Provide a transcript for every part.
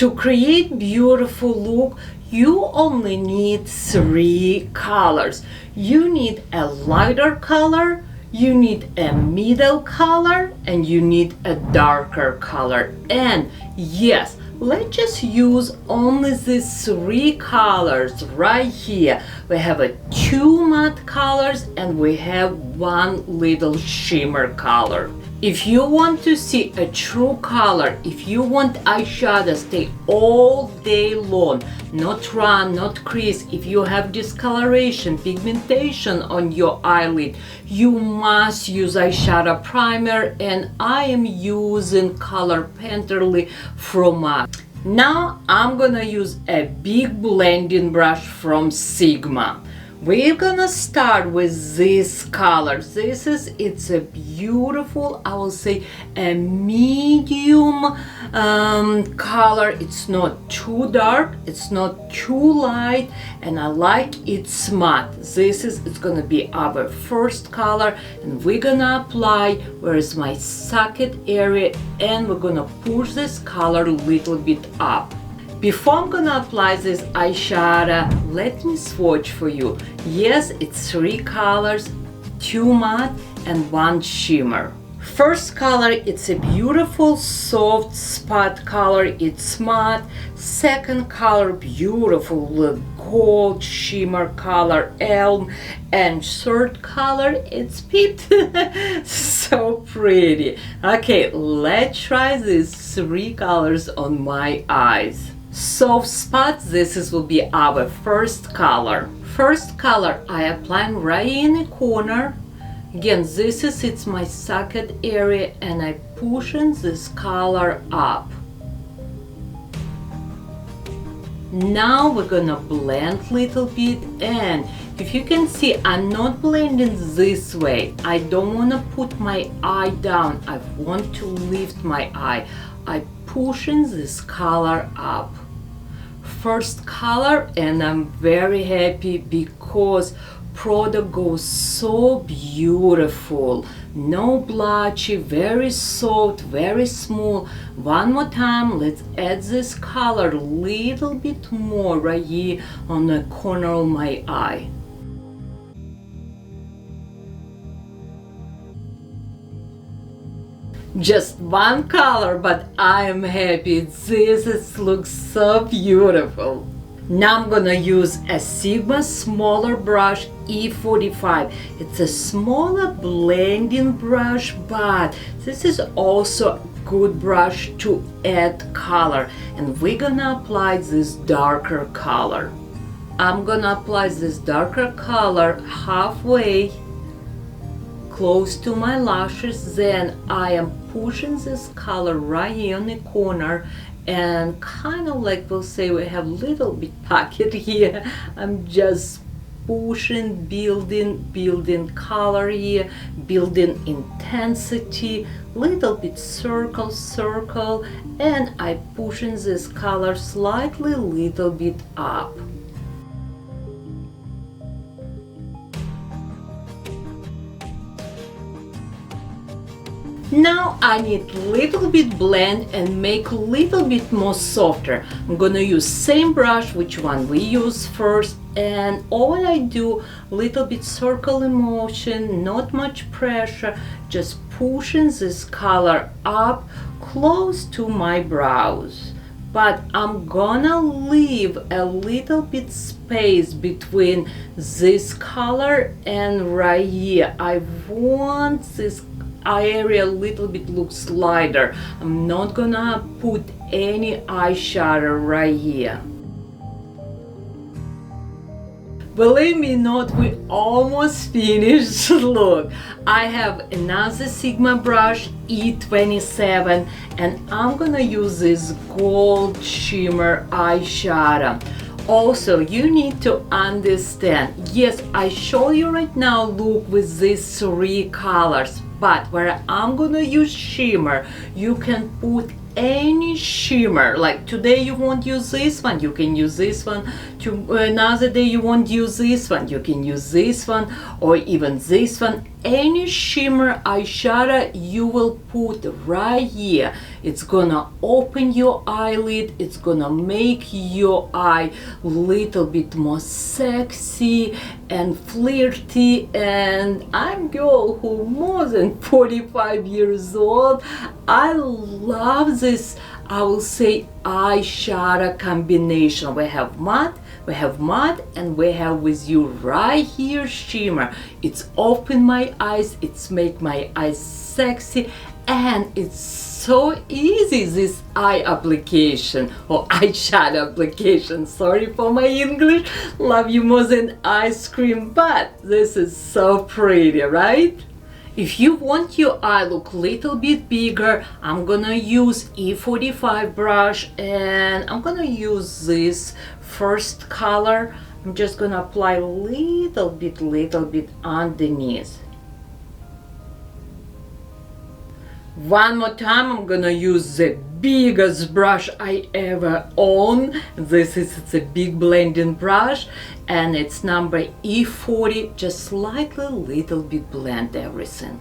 To create beautiful look, you only need 3 colors. You need a lighter color, you need a middle color, and you need a darker color. And yes, let's just use only these 3 colors right here. We have 2 matte colors and we have 1 little shimmer color. If you want to see a true color, if you want eyeshadow stay all day long, not run, not crease, if you have discoloration, pigmentation on your eyelid, you must use eyeshadow primer, and I am using color Painterly from MAC. Now I'm gonna use a big blending brush from Sigma. We're gonna start with this color. It's a beautiful, I will say a medium color. It's not too dark, it's not too light, and I like it's matte. It's gonna be our first color, and we're gonna apply where is my socket area, and we're gonna push this color a little bit up. Before I'm gonna apply this eyeshadow, let me swatch for you. Yes, it's 3 colors, 2 matte and 1 shimmer. First color, it's a beautiful soft spot color, it's matte. Second color, beautiful gold shimmer color, elm. And third color, it's pit. So pretty. Okay, let's try these 3 colors on my eyes. Soft spots, will be our first color. First color I apply right in the corner. Again, it's my socket area, and I pushing this color up. Now we're gonna blend little bit, and if you can see, I'm not blending this way. I don't want to put my eye down. I want to lift my eye. I pushing this color up. First color, and I'm very happy because product goes so beautiful. No blotchy, very soft, very smooth. One more time, let's add this color a little bit more right here on the corner of my eye. Just 1 color, but I am happy. Looks so beautiful. Now I'm gonna use a Sigma smaller brush E45. It's a smaller blending brush, but this is also a good brush to add color. And we're gonna apply this darker color. I'm gonna apply this darker color halfway close to my lashes, then I am pushing this color right here on the corner, and kind of like we'll say we have little bit pocket here. I'm just pushing, building color here, building intensity, little bit circle, and I pushing this color slightly little bit up. Now I need little bit blend and make a little bit more softer. I'm gonna use same brush, which one we use first, and all I do little bit circle motion, not much pressure, just pushing this color up close to my brows. But I'm gonna leave a little bit space between this color and right here. I want this area a little bit looks lighter. I'm not gonna put any eyeshadow right here. Believe me not, we almost finished. Look, I have another Sigma brush E27, and I'm gonna use this gold shimmer eyeshadow. Also, you need to understand, yes, I show you right now look with these 3 colors, but where I'm gonna use shimmer, you can put any shimmer. Like today you won't use this one, you can use this one. Another day you won't use this one, you can use this one, or even this one. Any shimmer eyeshadow you will put right here. It's gonna open your eyelid. It's gonna make your eye little bit more sexy and flirty. And I'm a girl who more than 45 years old. I love this, I will say, eyeshadow combination. We have matte, and we have with you right here shimmer. It's open my eyes, it's make my eyes sexy, and it's so easy, this eye application or eyeshadow application. Sorry for my English, love you more than ice cream, but this is so pretty, right? If you want your eye look little bit bigger, I'm gonna use E45 brush, and I'm gonna use this first color. I'm just gonna apply little bit underneath. One more time, I'm gonna use the biggest brush I ever own. This is a big blending brush, and it's number E40. Just slightly, little bit blend everything.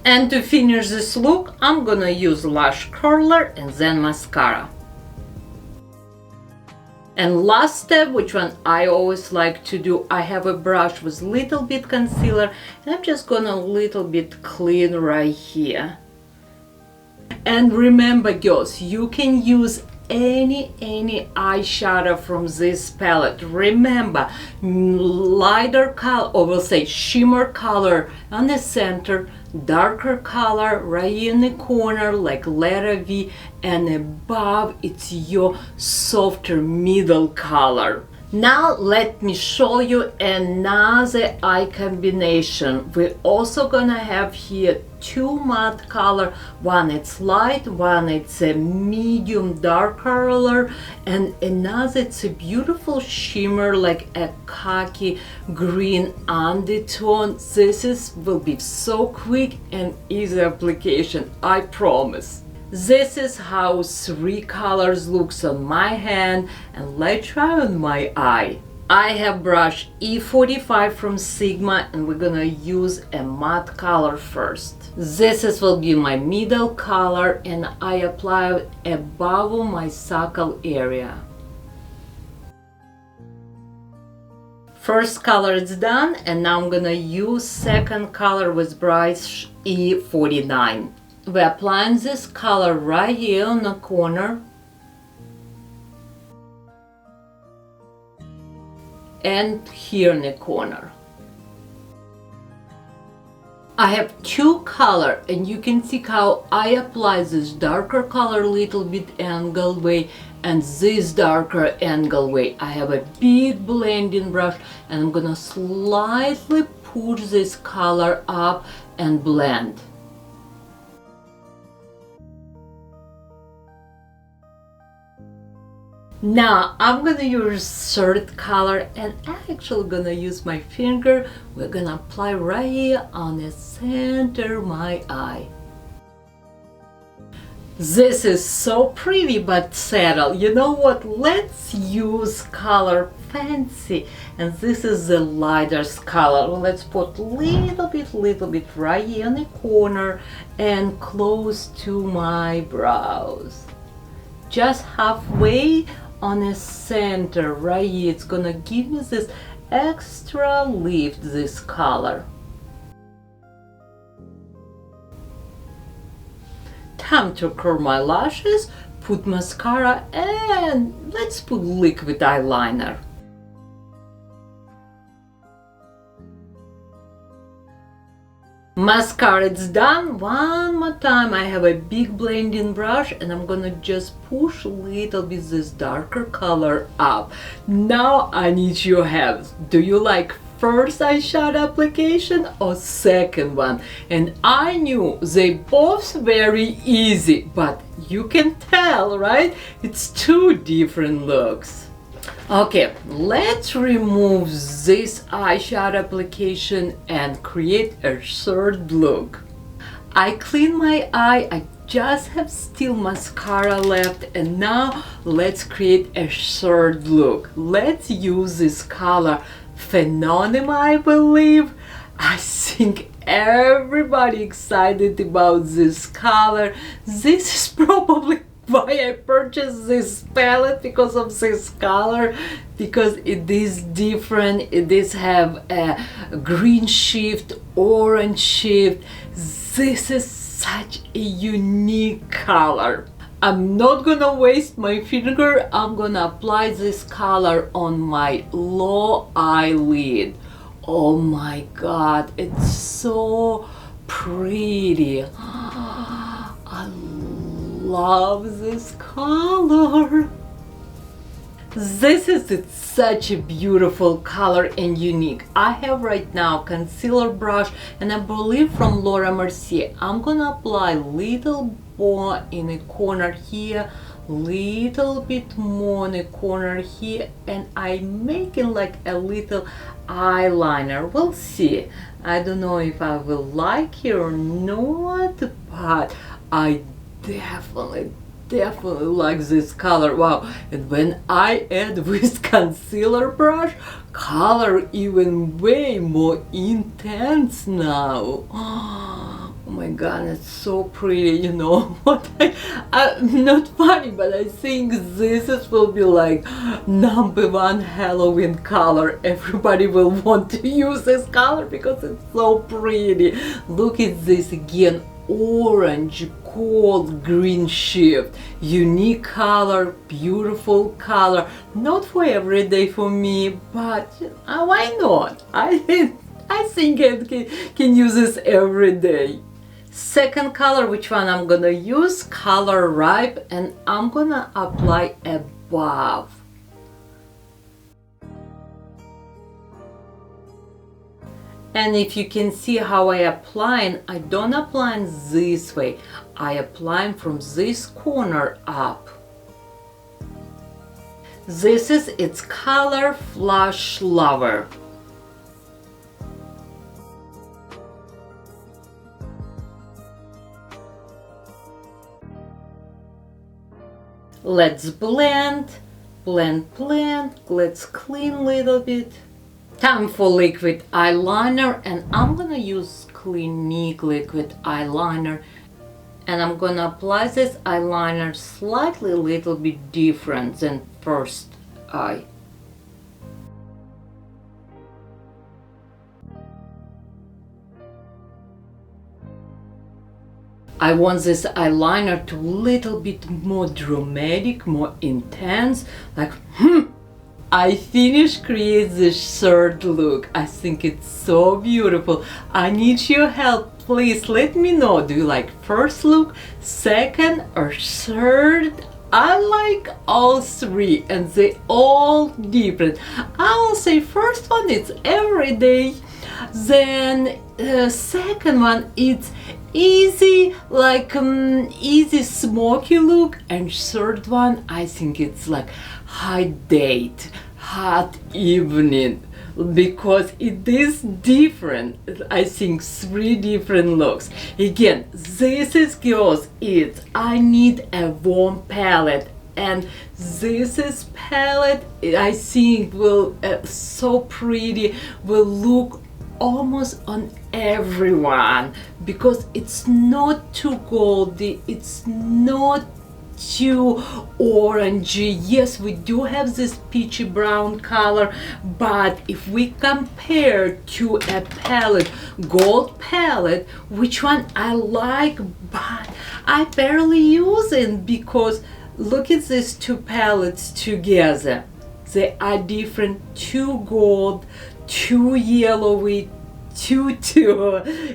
And to finish this look, I'm gonna use lash curler and then mascara. And last step, which one I always like to do, I have a brush with little bit concealer, and I'm just gonna little bit clean right here. And remember, girls, you can use any eyeshadow from this palette. Remember, lighter color, or we'll say shimmer color on the center, darker color right in the corner like letter V, and above it's your softer middle color. Now let me show you another eye combination. We're also gonna have here two matte color. One it's light, one it's a medium dark color, and another it's a beautiful shimmer like a khaki green undertone. This will be so quick and easy application, I promise. This is how three colors looks on my hand, and let's try on my eye. I have brush E45 from Sigma, and we're gonna use a matte color first. Will be my middle color, and I apply it above my suckle area. First color is done, and now I'm gonna use second color with brush E49. We're applying this color right here on the corner and here in the corner. I have two color, and you can see how I apply this darker color little bit angle way and this darker angle way. I have a big blending brush, and I'm gonna slightly push this color up and blend. Now I'm gonna use third color, and I'm actually gonna use my finger. We're gonna apply right here on the center of my eye. This is so pretty but subtle. You know what? Let's use color fancy, and this is the lightest color. Let's put little bit right here in the corner and close to my brows. Just halfway on the center right here. It's gonna give me this extra lift, this color. Time to curl my lashes, put mascara, and let's put liquid eyeliner. Mascara is done. One more time, I have a big blending brush, and I'm gonna just push a little bit this darker color up. Now I need your help. Do you like first eyeshadow application or second one? And I knew they both very easy, but you can tell, right? It's two different looks. Okay, let's remove this eyeshadow application and create a third look. I clean my eye, I just have still mascara left, and now let's create a third look. Let's use this color Phenomena, I believe. I think everybody excited about this color. This is probably why I purchased this palette, because of this color, because it is different. It is have a green shift, orange shift. This is such a unique color. I'm not gonna waste my finger. I'm gonna apply this color on my low eyelid. Oh my god, it's so pretty. I love this color. This is such a beautiful color and unique. I have right now concealer brush, and I believe from Laura Mercier. I'm gonna apply little more in a corner here, little bit more in a corner here, and I'm making like a little eyeliner. We'll see. I don't know if I will like it or not, but I definitely like this color. Wow. And when I add with concealer brush, color even way more intense now. Oh my god, it's so pretty. You know what, not funny, but I think this will be like #1 Halloween color. Everybody will want to use this color because it's so pretty. Look at this again, orange, gold, green shift. Unique color, beautiful color. Not for every day for me, but why not? I think I can use this every day. Second color, which one I'm gonna use? Color Ripe, and I'm gonna apply above. And if you can see how I apply, I don't apply this way. I apply from this corner up. This is its color Flush Lover. Let's blend. Let's clean a little bit. Time for liquid eyeliner, and I'm gonna use Clinique liquid eyeliner, and I'm gonna apply this eyeliner slightly a little bit different than first eye. I want this eyeliner to little bit more dramatic, more intense, like I finished create this third look. I think it's so beautiful. I need your help. Please let me know. Do you like first look, second, or third? I like all three, and they all different. I will say first one it's everyday, then second one it's easy, like easy smoky look, and third one I think it's like hot date, hot evening, because it is different. I think three different looks. Again, this is girls, it's I need a warm palette, and this is palette I think will so pretty, will look almost on everyone, because it's not too goldy, it's not too orangey. Yes, we do have this peachy brown color, but if we compare to a palette, gold palette, which one I like, but I barely use it, because look at these two palettes together. They are different, two gold, two yellowy, two.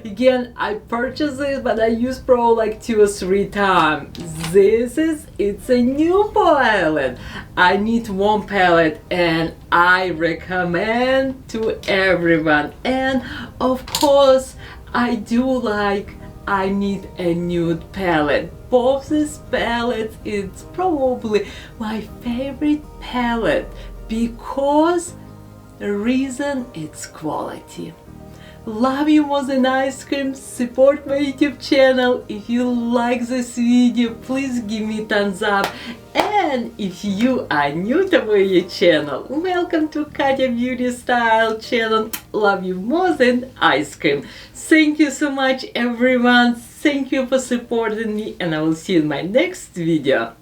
Again, I purchased it, but I used probably like 2 or 3 times. It's a new palette. I need one palette, and I recommend to everyone. And of course, I do like I need a nude palette. Both these palettes, it's probably my favorite palette, because the reason it's quality. Love you more than ice cream. Support my YouTube channel. If you like this video, please give me thumbs up, and And if you are new to my channel, welcome to Katya Beauty Style channel. Love you more than ice cream. Thank you so much everyone. Thank you for supporting me, and I will see you in my next video.